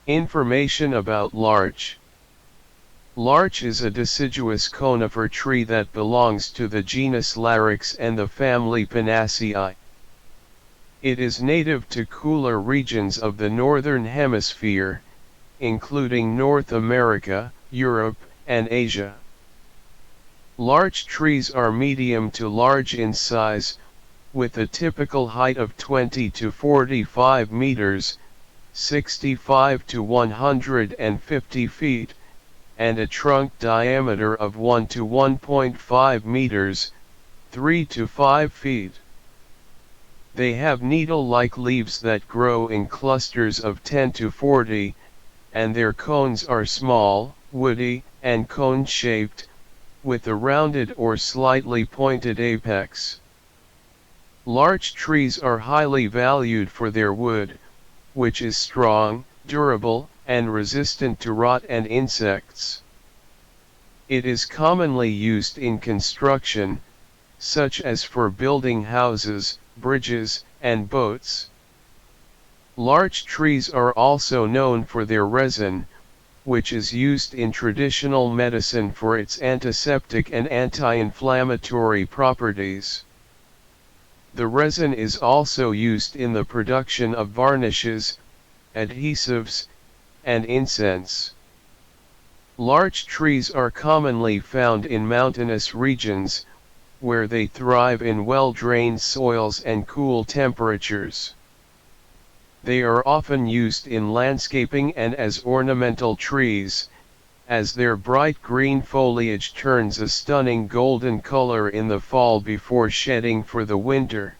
Information about larch. Larch is a deciduous conifer tree that belongs to the genus Larix and the family Pinaceae. It is native to cooler regions of the Northern Hemisphere, including North America, Europe, and Asia. Larch trees are medium to large in size, with a typical height of 20 to 45 meters, 65 to 150 feet, and a trunk diameter of 1 to 1.5 meters, 3 to 5 feet. They have needle-like leaves that grow in clusters of 10 to 40, and their cones are small, woody, and cone-shaped, with a rounded or slightly pointed apex. Larch trees are highly valued for their wood, which is strong, durable, and resistant to rot and insects. It is commonly used in construction, such as for building houses, bridges, and boats. Larch trees are also known for their resin, which is used in traditional medicine for its antiseptic and anti-inflammatory properties. The resin is also used in the production of varnishes, adhesives, and incense. Larch trees are commonly found in mountainous regions, where they thrive in well-drained soils and cool temperatures. They are often used in landscaping and as ornamental trees, as their bright green foliage turns a stunning golden color in the fall before shedding for the winter.